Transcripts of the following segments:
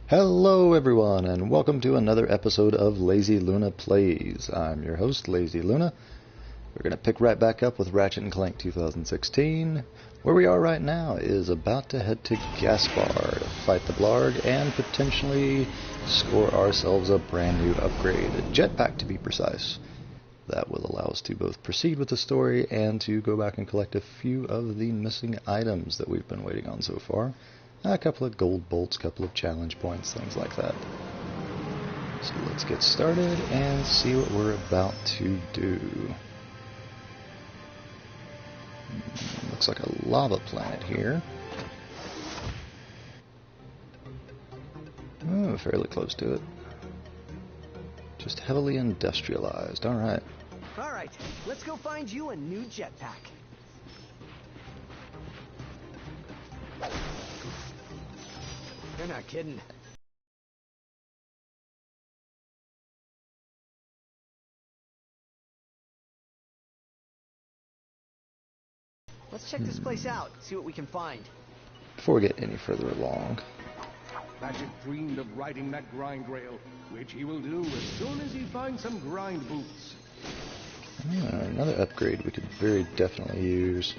Hello everyone, and welcome to another episode of Lazy Luna Plays. I'm your host, Lazy Luna. We're going to pick right back up with Ratchet Clank 2016. Where we are right now is about to head to Gaspar to fight the Blarg and potentially score ourselves a brand new upgrade, a jetpack to be precise. That will allow us to both proceed with the story and to go back and collect a few of the missing items that we've been waiting on so far. A couple of gold bolts, a couple of challenge points, things like that. So let's get started and see what we're about to do. Looks like a lava planet here. Oh, fairly close to it. Just heavily industrialized. Alright. Alright, let's go find you a new jetpack. You're not kidding. Let's check this place out, see what we can find. Before we get any further along. Ratchet dreamed of riding that grind rail, which he will do as soon as he finds some grind boots. Another upgrade we could very definitely use.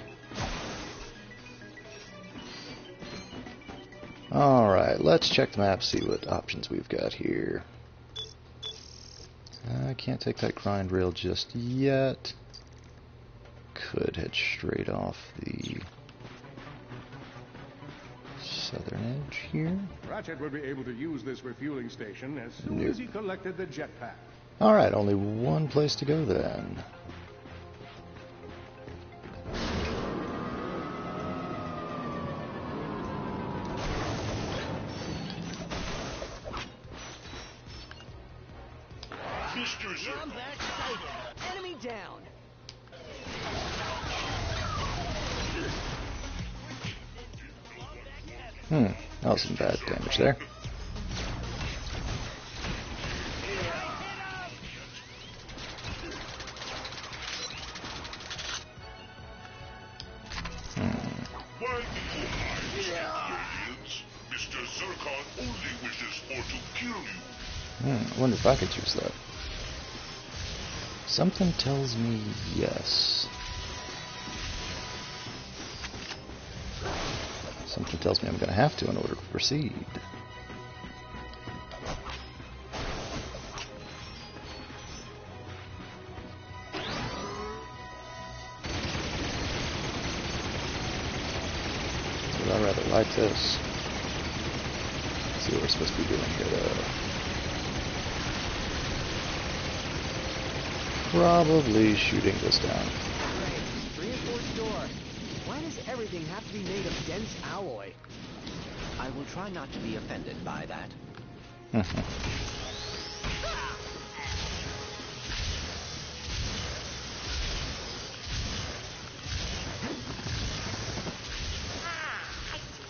Alright, let's check the map, see what options we've got here. I can't take that grind rail just yet. Could head straight off the southern edge here. Ratchet would be able to use this refueling station as soon as he collected the jetpack. Alright, only one place to go then. Combat sighted. Enemy down. That was some bad damage there. Why do you hide, aliens? Mr. Zircon only wishes for to kill you. I wonder if I could use that. Something tells me yes. Something tells me I'm going to have to in order to proceed. But I rather like this. Let's see what we're supposed to be doing here though. Probably shooting this down. Great. Reinforced door. Why does everything have to be made of dense alloy? I will try not to be offended by that. I see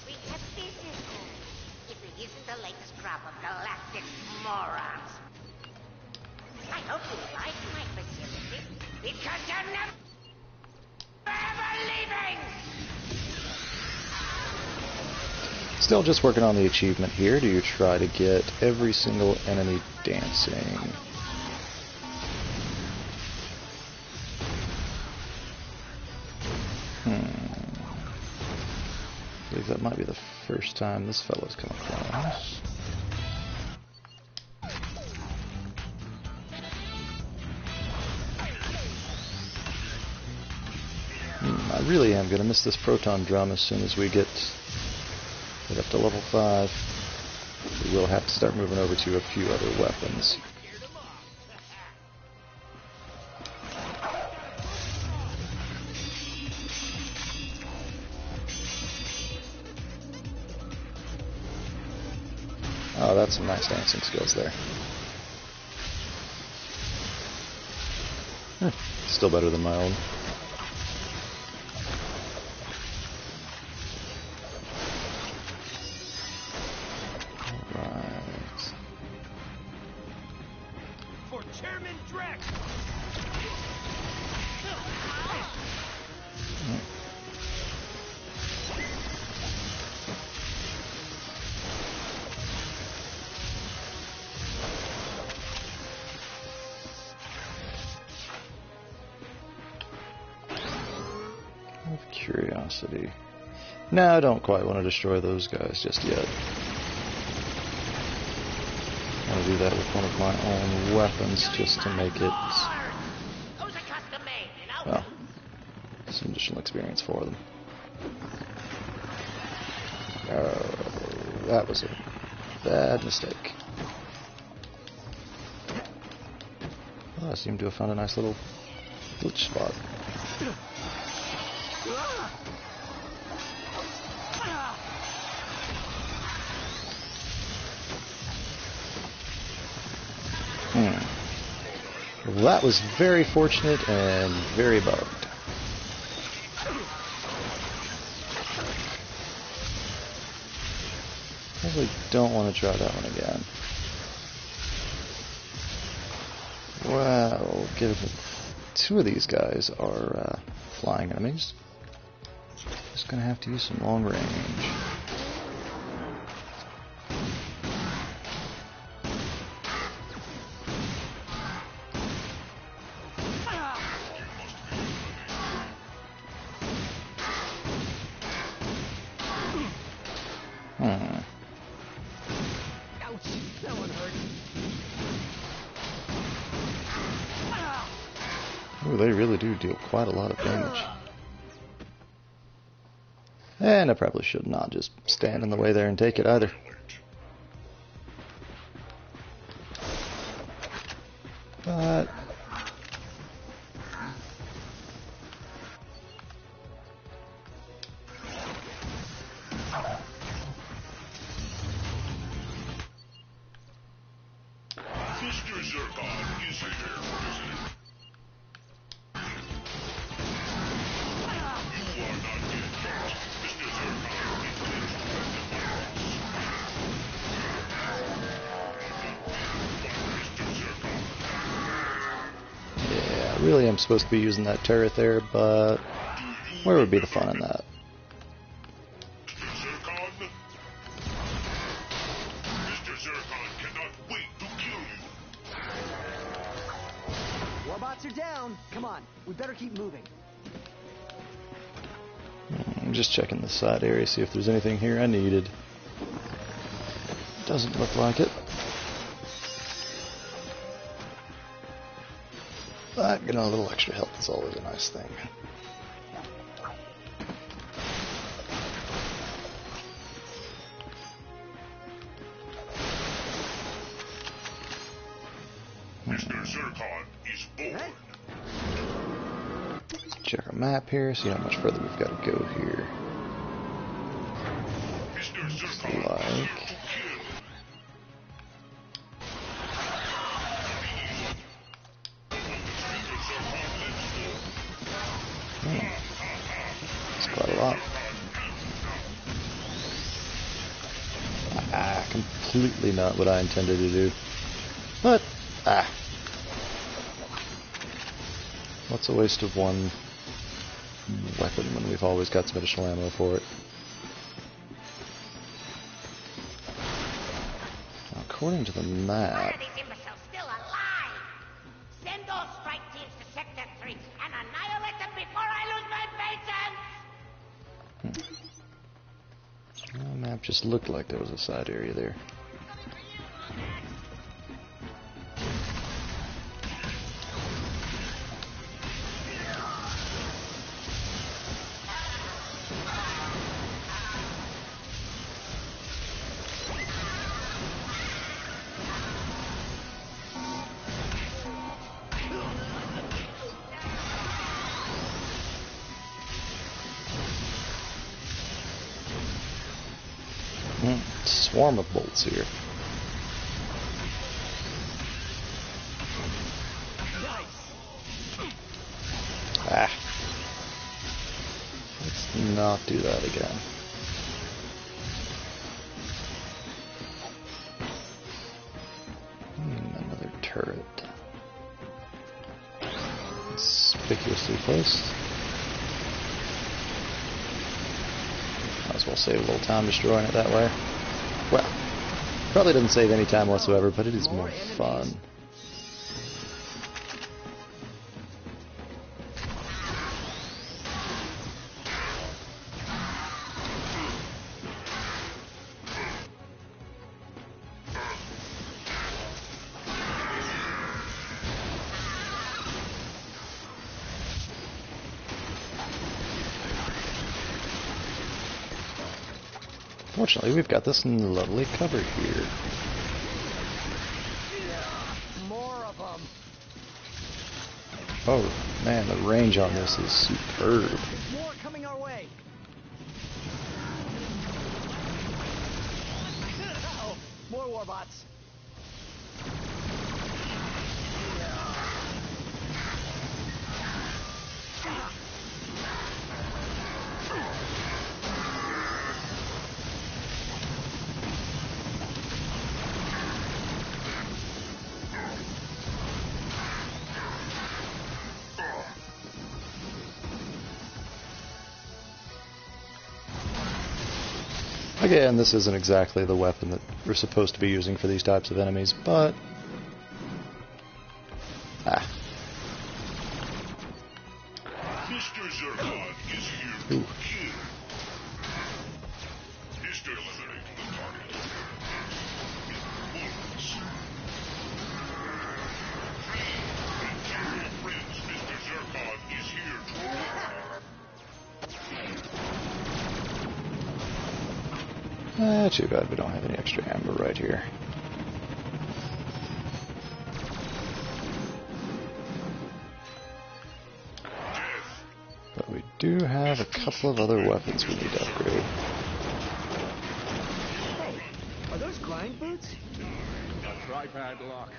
we have visitors. If it isn't the latest crop of galactic morons. I hope you like my facility, because you're never ever leaving! Still just working on the achievement here to try to get every single enemy dancing. I believe that might be the first time this fellow's come across. I really am going to miss this proton drum as soon as we get up to level 5. We will have to start moving over to a few other weapons. Oh, that's some nice dancing skills there. Still better than my own. For Chairman Drex! Curiosity. No, I don't quite want to destroy those guys just yet. I'll do that with one of my own weapons just to make it, Those are custom made, you know? well, some additional experience for them. Oh, that was a bad mistake. Well, I seem to have found a nice little glitch spot. Well, that was very fortunate and very bugged. Probably don't want to try that one again. Well, given two of these guys are flying enemies, just gonna have to use some long range. Ouch, that one hurt. Ooh, they really do deal quite a lot of damage. And I probably should not just stand in the way there and take it either. But Mr. Zircon is here, isn't it? You are not dead yet. Mr. Zircon intends to Mr. Zircon. yeah, I really am supposed to be using that turret there, but where would be the fun in that? Mr. Zircon? Mr. Zircon cannot wait to kill you. Warbots are down. Come on, we better keep moving. I'm just checking the side area, see if there's anything here I needed. Doesn't look like it. But getting a little extra health is always a nice thing. Mr. Zircon is born. Check our map here, see how much further we've got to go here. Mr. Zircon Like, is here to kill. Mr. Zircon lives for. it's quite a lot. Completely not what I intended to do. But, what's a waste of one weapon when we've always got some additional ammo for it? According to the Why map, are these imbeciles still alive? Send those strike teams to Sector 3 and annihilate them before I lose my patience! the map just looked like there was a side area there. Swarm of bolts here. Let's not do that again. Another turret. Conspicuously placed. Might as well save a little time destroying it that way. Well, probably doesn't save any time whatsoever, but it is more fun. Fortunately, we've got this lovely cover here. More of them. Oh man, the range on this is superb. More coming our way. Uh-oh. More warbots. Again, this isn't exactly the weapon that we're supposed to be using for these types of enemies, but... Mr. Zircon is here to Ooh. kill. Mr. Eliminate the target. Bullets. Imperial Prince, Mr. Zircon is here to Too bad we don't have any extra amber right here. But we do have a couple of other weapons we need to upgrade. Hey, are those grind boots? A tripad lock.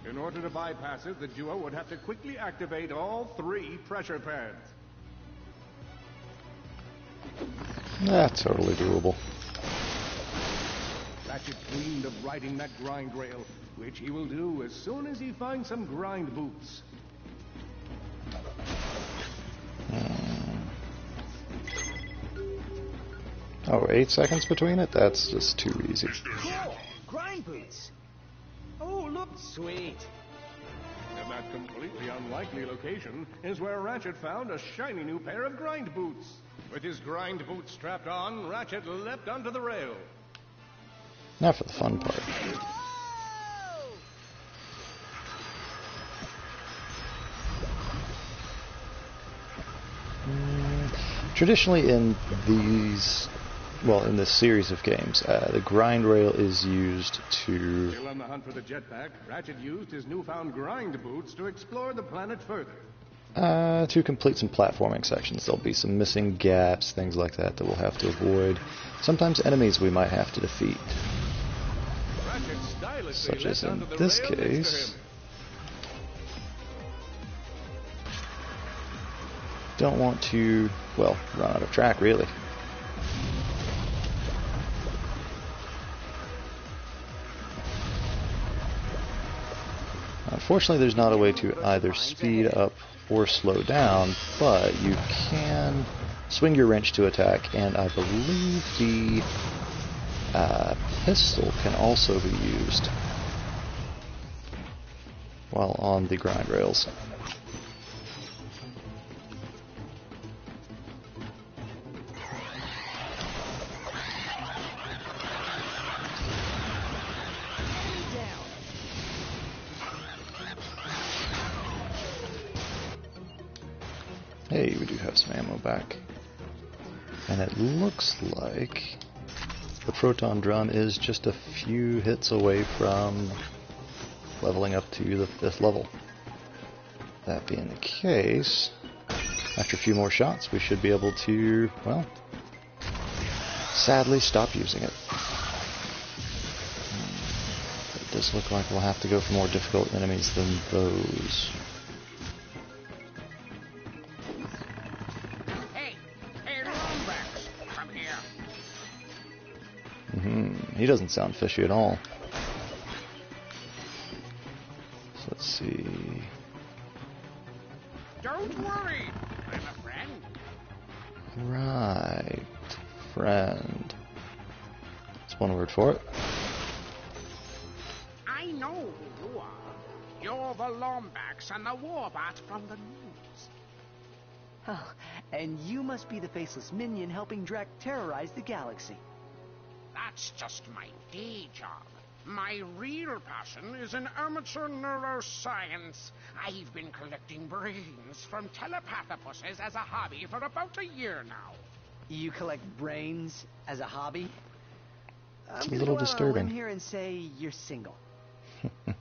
In order to bypass it, the duo would have to quickly activate all 3 pressure pads. Totally doable. Ratchet dreamed of riding that grind rail, which he will do as soon as he finds some grind boots. Oh, 8 seconds between it? That's just too easy. Cool. Grind boots. Oh, look, sweet. In that completely unlikely location is where Ratchet found a shiny new pair of grind boots. With his grind boots strapped on, Ratchet leapt onto the rail. Now for the fun part. Traditionally in these, well, in this series of games, the grind rail is used to... Still on the hunt for the jetpack, Ratchet used his newfound grind boots to explore the planet further. To complete some platforming sections. There'll be some missing gaps, things like that we'll have to avoid. Sometimes enemies we might have to defeat. Such as in this case. Don't want to, well, run out of track, really. Unfortunately, there's not a way to either speed up or slow down, but you can swing your wrench to attack, and I believe the pistol can also be used while on the grind rails. Hey, we do have some ammo back. And it looks like the proton drum is just a few hits away from leveling up to the 5th level. That being the case, after a few more shots, we should be able to, well, sadly stop using it. It does look like we'll have to go for more difficult enemies than those. He doesn't sound fishy at all. So let's see. Don't worry, I'm a friend. Right, friend. That's one word for it. I know who you are. You're the Lombax and the Warbot from the news. Oh, and you must be the faceless minion helping Drek terrorize the galaxy. That's just my day job. My real passion is in amateur neuroscience. I've been collecting brains from telepathopuses as a hobby for about a year now. You collect brains as a hobby? It's I'm a gonna little go out on a limb disturbing. here and say you're single.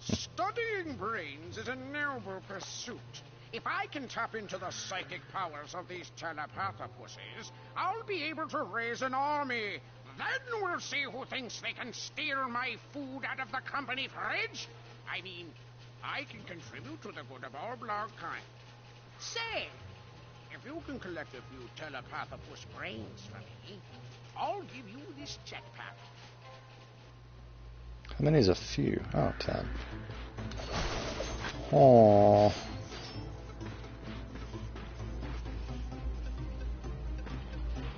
Studying brains is a noble pursuit. If I can tap into the psychic powers of these telepathopussies, I'll be able to raise an army. Then we'll see who thinks they can steal my food out of the company fridge. I mean, I can contribute to the good of all blog kind. Say, if you can collect a few telepathopus brains for me, I'll give you this jetpack. How many is a few? Oh, 10. Aww.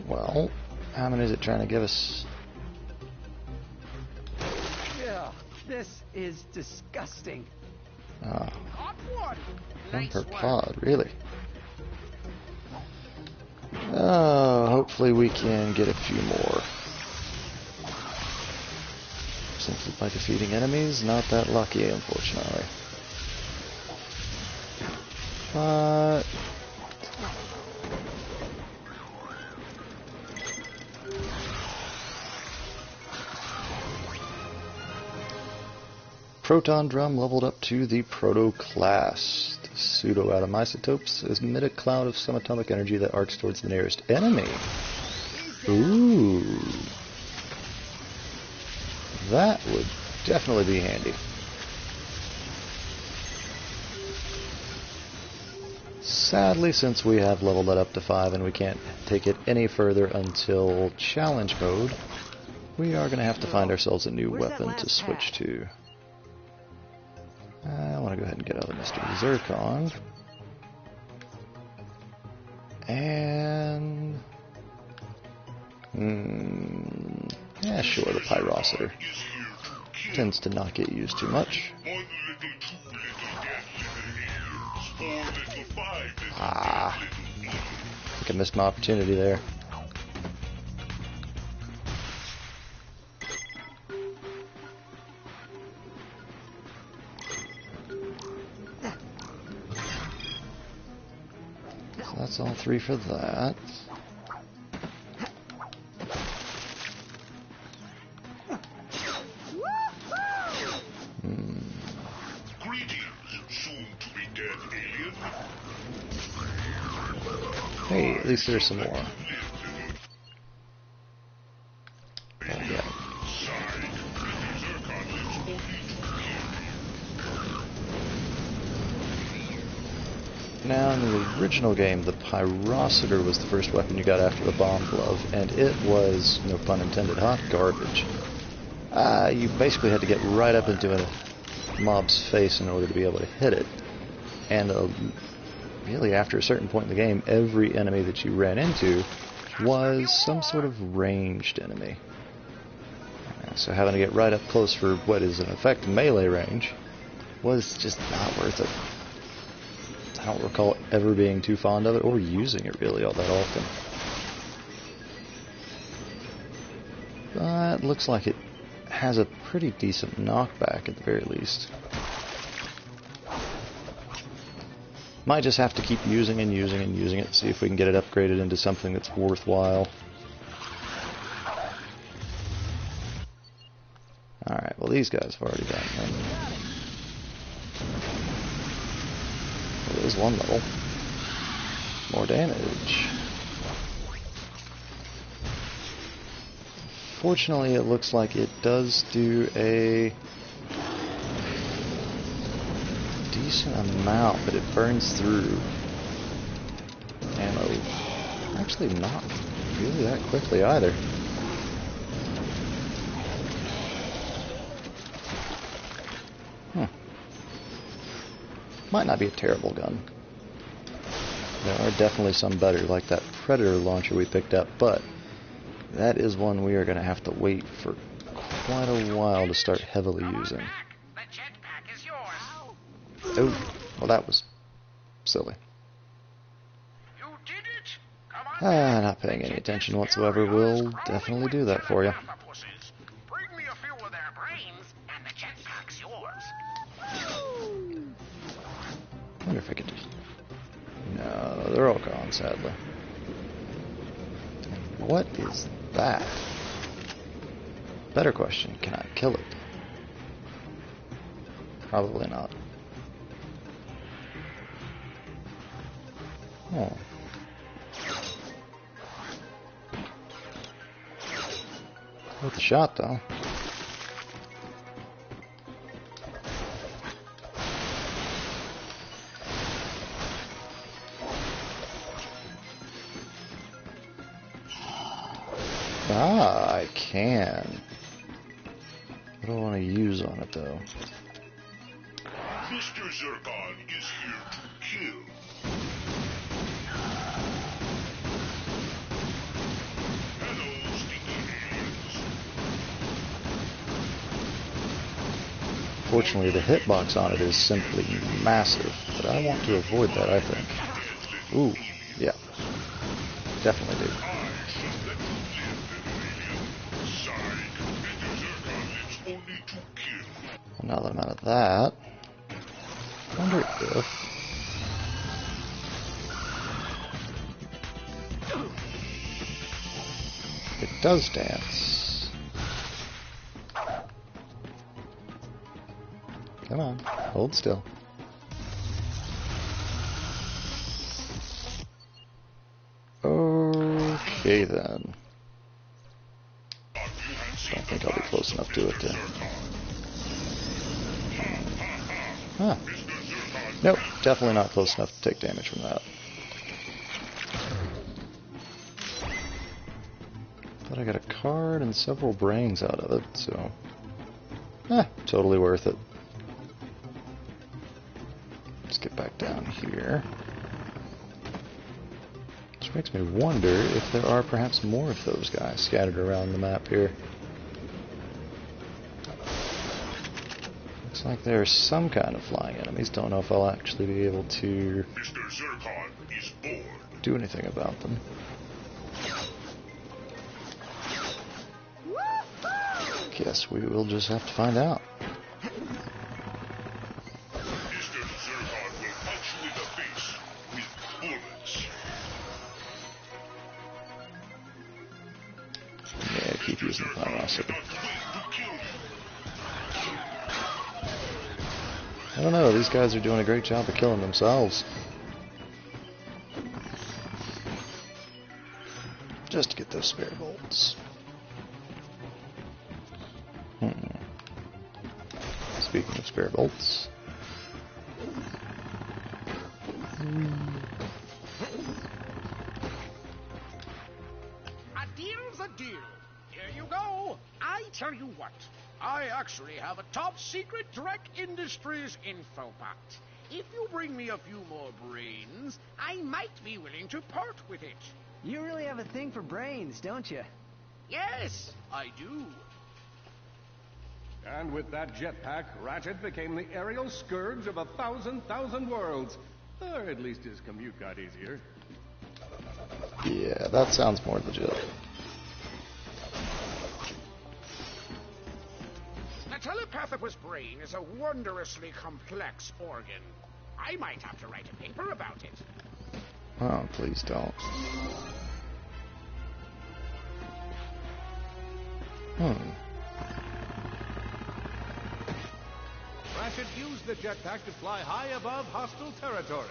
Well, how many is it trying to give us? Yeah, this is disgusting. Oh, Got one. one Nice per work. pod, really? Oh, hopefully we can get a few more. Simply by defeating enemies, not that lucky, unfortunately. But Proton Drum leveled up to the Proto class. The pseudo-atomisotopes emit a cloud of subatomic energy that arcs towards the nearest enemy. Ooh. That would definitely be handy. Sadly, since we have leveled that up to 5 and we can't take it any further until challenge mode, we are going to have to find ourselves a new Where's that weapon to last switch pad? to. I want to go ahead and get out of Mr. Zircon. And yeah, sure, the Pyrocitor tends to not get used too much. One little, two little, dead little ears. 4 little, 5 little, Ah, dead little ears. I think I missed my opportunity there. So that's all 3 for that. Greetings, soon to be dead alien. Hey, at least there's some more. Oh, yeah. Side, Mr. Zircon lives only to Now, in the original game, the Pyrocitor was the first weapon you got after the Bomb Glove, and it was, no pun intended, hot garbage. You basically had to get right up into a mob's face in order to be able to hit it. And really, after a certain point in the game, every enemy that you ran into was some sort of ranged enemy. So having to get right up close for what is in effect melee range was just not worth it. I don't recall ever being too fond of it or using it really all that often. But it looks like it has a pretty decent knockback at the very least. Might just have to keep using and using and using it, see if we can get it upgraded into something that's worthwhile. Alright, well these guys have already done them. Well, there's one level. More damage. Fortunately, it looks like it does do a decent amount, but it burns through ammo. Actually, not really that quickly either. Might not be a terrible gun. There are definitely some better, like that Predator launcher we picked up, but that is one we are going to have to wait for quite a while to start heavily using. The jetpack is yours. Oh, well that was silly. You did it. Come on. Not paying any attention whatsoever will definitely do that for you. Bring me a few of their brains, and the jetpack's yours. I wonder if I could just... No, they're all gone, sadly. What is that? Better question, can I kill it? Probably not. Oh. Worth a shot, though. Ah, I can. What do I want to use on it, though? Mr. Zircon is here to kill. Hello, stinky aliens. Fortunately, the hitbox on it is simply massive, but I want to avoid that, I think. Ooh, yeah. Definitely do. Well, now that I'm out of that, I wonder if... it does dance. Come on, hold still. Okay then. Don't think I'll be close enough to it to... Huh. Nope, definitely not close enough to take damage from that. But I got a card and several brains out of it, so... totally worth it. Let's get back down here. Which makes me wonder if there are perhaps more of those guys scattered around the map here. Looks like there are some kind of flying enemies. Don't know if I'll actually be able to Mr. Zircon is bored. do anything about them. Guess we will just have to find out. Mr. Zircon will punch you in the face with bullets. Yeah, keep using the power muscle. I don't know, these guys are doing a great job of killing themselves. Just to get those spare bolts. Speaking of spare bolts. A deal's a deal. Here you go. I tell you what. I actually have a top-secret Drek Industries info pact. If you bring me a few more brains, I might be willing to part with it. You really have a thing for brains, don't you? Yes, I do. And with that jetpack, Ratchet became the aerial scourge of 1,000 worlds. Or at least his commute got easier. Yeah, that sounds more legit. The telepathopus brain is a wondrously complex organ. I might have to write a paper about it. Oh, please don't. Ratchet used the jetpack to fly high above hostile territory.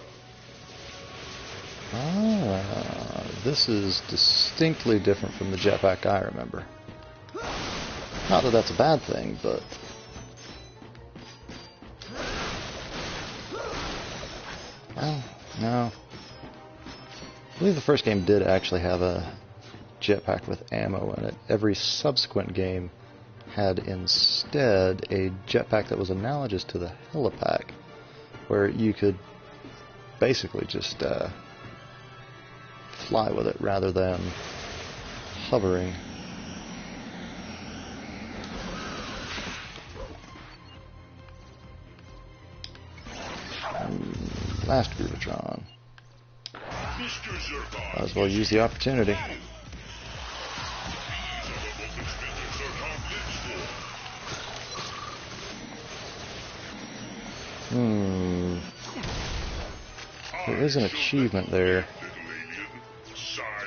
Ah, this is distinctly different from the jetpack I remember. Not that that's a bad thing, but... well, no. I believe the first game did actually have a jetpack with ammo in it. Every subsequent game had instead a jetpack that was analogous to the helipack, where you could basically just fly with it rather than hovering. Last Grootron. Might as well use the opportunity. There is an achievement there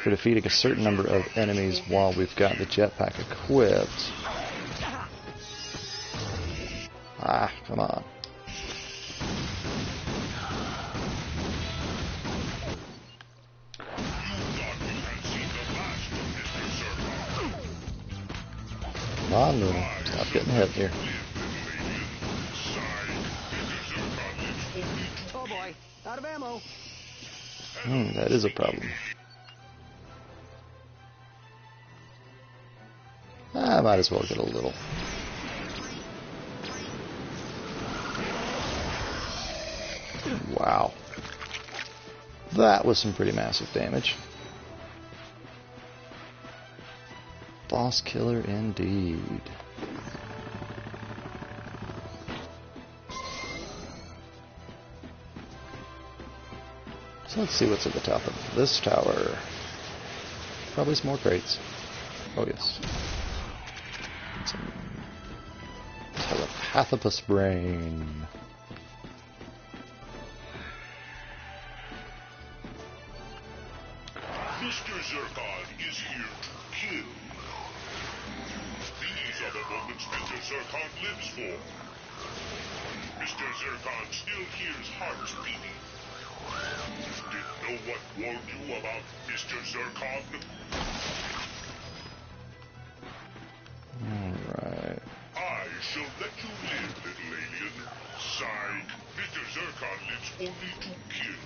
for defeating a certain number of enemies while we've got the jetpack equipped. Ah, come on. Come on, Luna. Stop getting hit here. Oh boy, out of ammo. That is a problem. I might as well get a little. Wow. That was some pretty massive damage. Boss killer indeed. So let's see what's at the top of this tower. Probably some more crates. Oh yes. And some telepathopus brain. Mr. Zircon is here to kill. These are the moments Mr. Zircon lives for. Mr. Zircon still hears hearts beating. Didn't know what warned you about Mr. Zircon? Alright. I shall let you live, little alien. Psych. Mr. Zircon lives only to kill.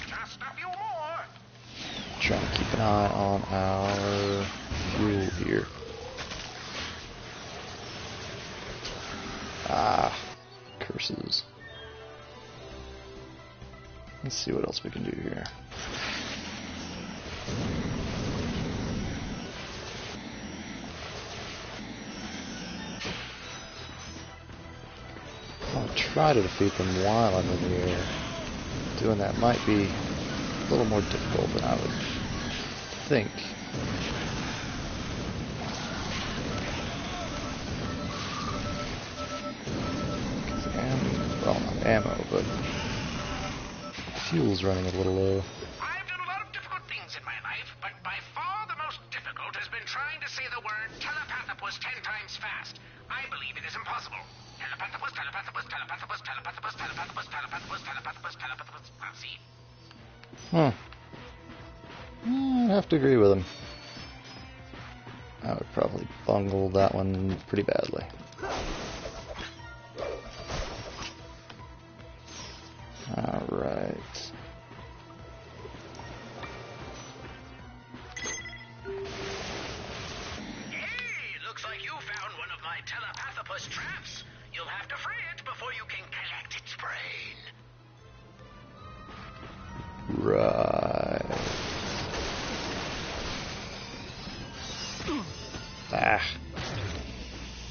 Just a few more. Trying to keep an eye on our fuel here. Ah, curses. Let's see what else we can do here. I'll try to defeat them while I'm in the air. Doing that might be a little more difficult than I would think. Well, not ammo, but fuel's running a little low. I've done a lot of difficult things in my life, but by far the most difficult has been trying to say the word telepathopus 10 times fast. I believe it is impossible. Telepathopus, telepathopus, telepathopus, telepathopus, telepathopus, telepathopus, telepathopus, telepathopus. See? I'd have to agree with him. I would probably bungle that one pretty badly. Alright. Hey, looks like you found one of my telepathopus traps. You'll have to free it before you can collect its brain. Right. Ah.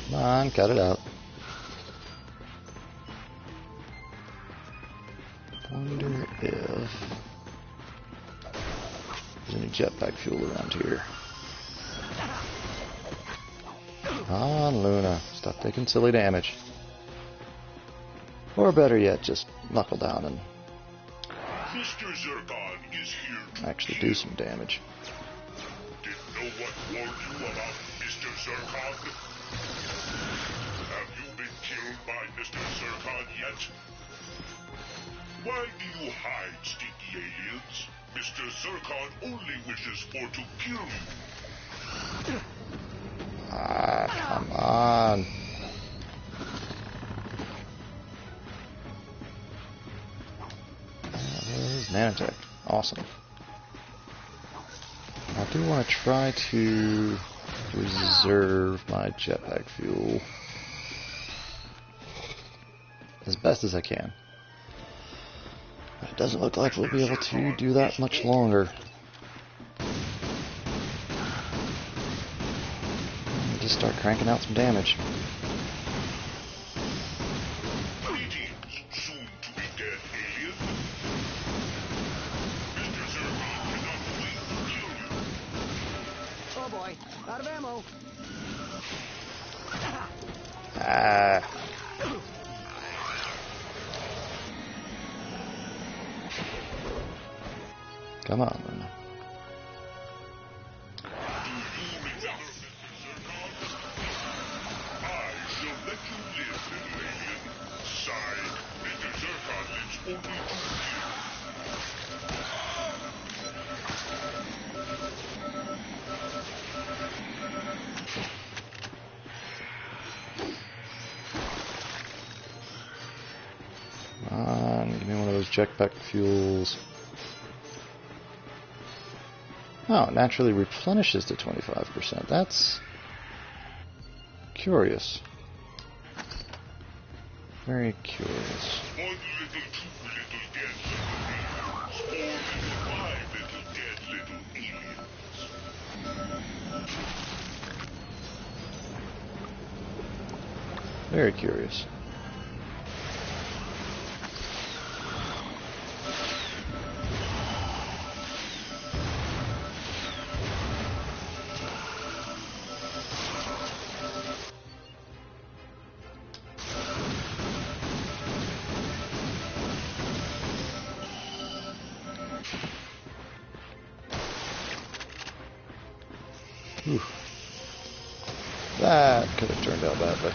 Come on, cut it out. Wonder if there's any jetpack fuel around here. Come on, Luna. Stop taking silly damage. Or better yet, just knuckle down and Mr. Zircon is here to actually kill. do some damage. Didn't know what warned you about Mr. Zircon? Have you been killed by Mr. Zircon yet? Why do you hide, stinky aliens? Mr. Zircon only wishes for to kill you. Ah, come on. There's nanotech. Awesome. I do want to try to reserve my jetpack fuel as best as I can. But it doesn't look like we'll be able to do that much longer. Just start cranking out some damage. Greetings, soon to be dead alien. Mr. Zircon cannot wait to kill you. boy, out of ammo. Ah. Come on, Luna. I shall let you live, little alien. Sighed, Mr. Zircon lives only to kill. Come on, give me one of those jetpack fuels. Oh, it naturally replenishes to 25%. That's curious. Very curious. One little, two little dead little aliens. 4 little, 5 little dead little aliens. Very curious. Whew. That could have turned out badly.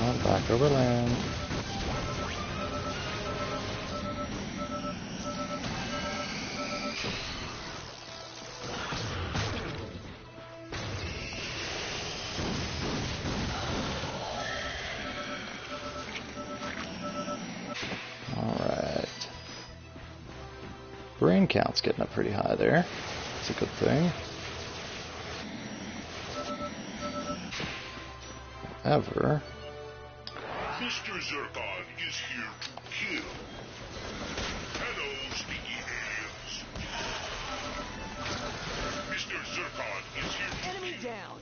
On back over land. Brain count's getting up pretty high there. That's a good thing. However, Mr. Zircon is here to kill. Hello, sneaky aliens. Mr. Zircon is here to Enemy kill. down.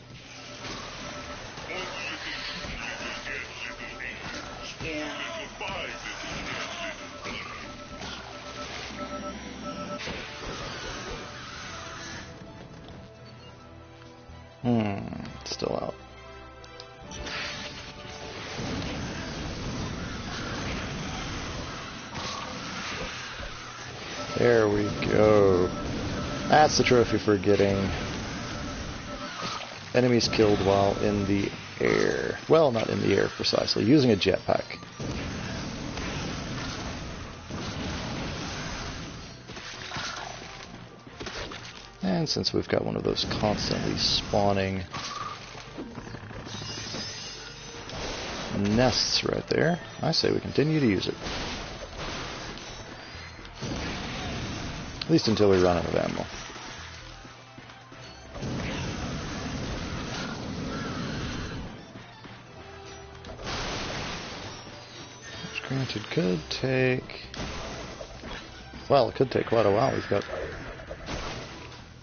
One little, two little dead little aliens. 4 little, 5 little dead little aliens. Still out. There we go. That's the trophy for getting enemies killed while in the air. Well, not in the air precisely, using a jetpack. And since we've got one of those constantly spawning nests right there, I say we continue to use it. At least until we run out of ammo. Which granted could take... well, it could take quite a while. We've got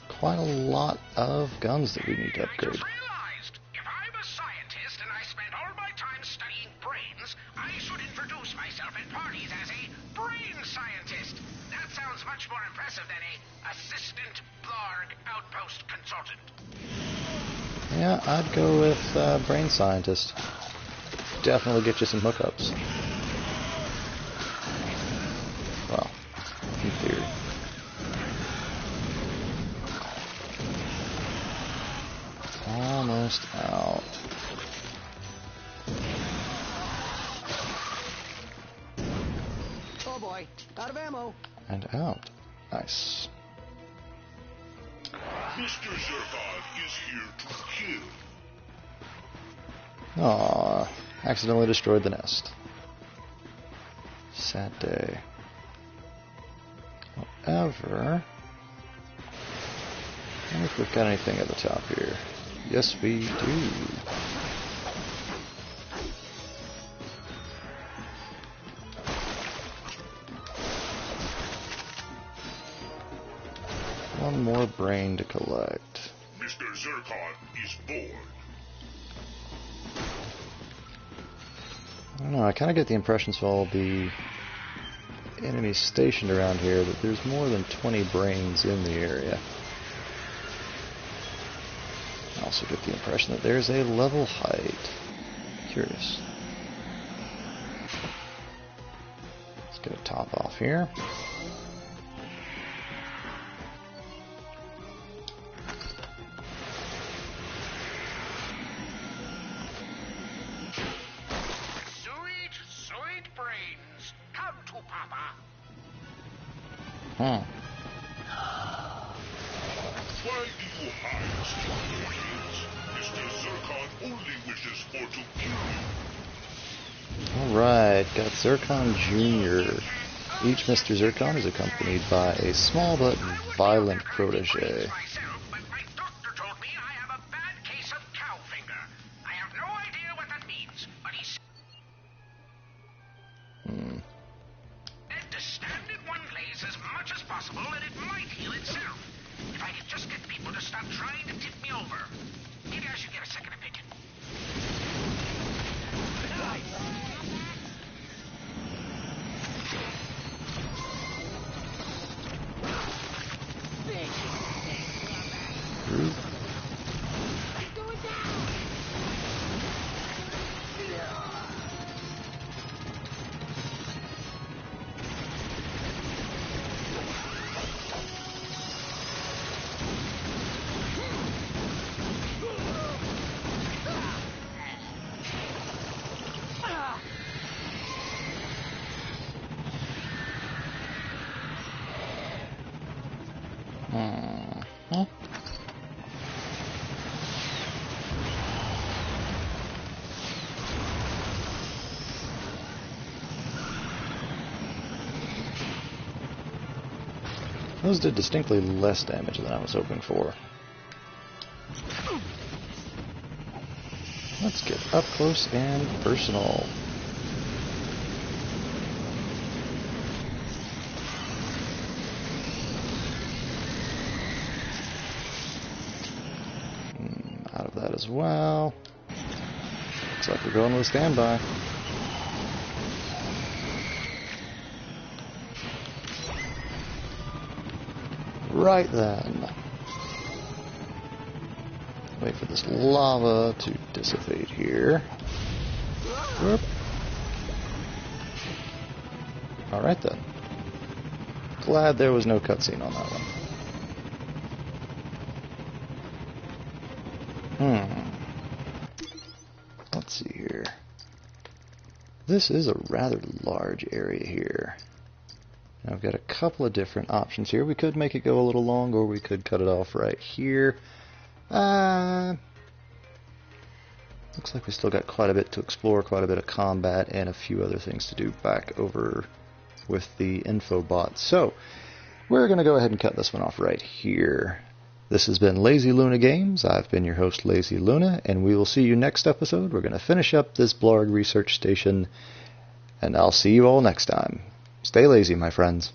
quite a lot of guns that we need to upgrade. Realized, if I'm a scientist and I spend all my time studying brains, I should introduce myself at parties as a brain scientist. That sounds much more impressive than a assistant Blarg outpost consultant. Yeah, I'd go with brain scientist. Definitely get you some hookups. Well, in theory. Almost out. Oh boy, out of ammo. And out. Nice. Mr. Zircon is here to kill. Aww, accidentally destroyed the nest. Sad day. However, I wonder if we've got anything at the top here. Yes, we do. One more brain to collect. Mr. Zircon is bored. I don't know, I kind of get the impression from all the enemies stationed around here that there's more than 20 brains in the area. I also get the impression that there's a level height. Curious. Let's get a top off here. Sweet brains. Come to Papa. Hmm. Why do you hide, stupid brains? Mr. Zircon only wishes for to kill you. Alright, got Zircon Jr. Each Mr. Zircon is accompanied by a small but violent protege. But my doctor told me I have a bad case of cow finger. I have no idea what that means, but he said to stand in one place as much as possible and it might heal itself. If I could just get people to stop trying to tip me over. Maybe I should get a second opinion. Those did distinctly less damage than I was hoping for. Let's get up close and personal. Out of that as well. Looks like we're going with a standby. Right then. Wait for this lava to dissipate here. Whoop. Alright then. Glad there was no cutscene on that one. Let's see here. This is a rather large area here. Now I've got a couple of different options here. We could make it go a little long, or we could cut it off right here. Looks like we still got quite a bit to explore, quite a bit of combat, and a few other things to do back over with the infobot. So, we're going to go ahead and cut this one off right here. This has been Lazy Luna Games. I've been your host, Lazy Luna, and we will see you next episode. We're going to finish up this Blarg research station, and I'll see you all next time. Stay lazy, my friends.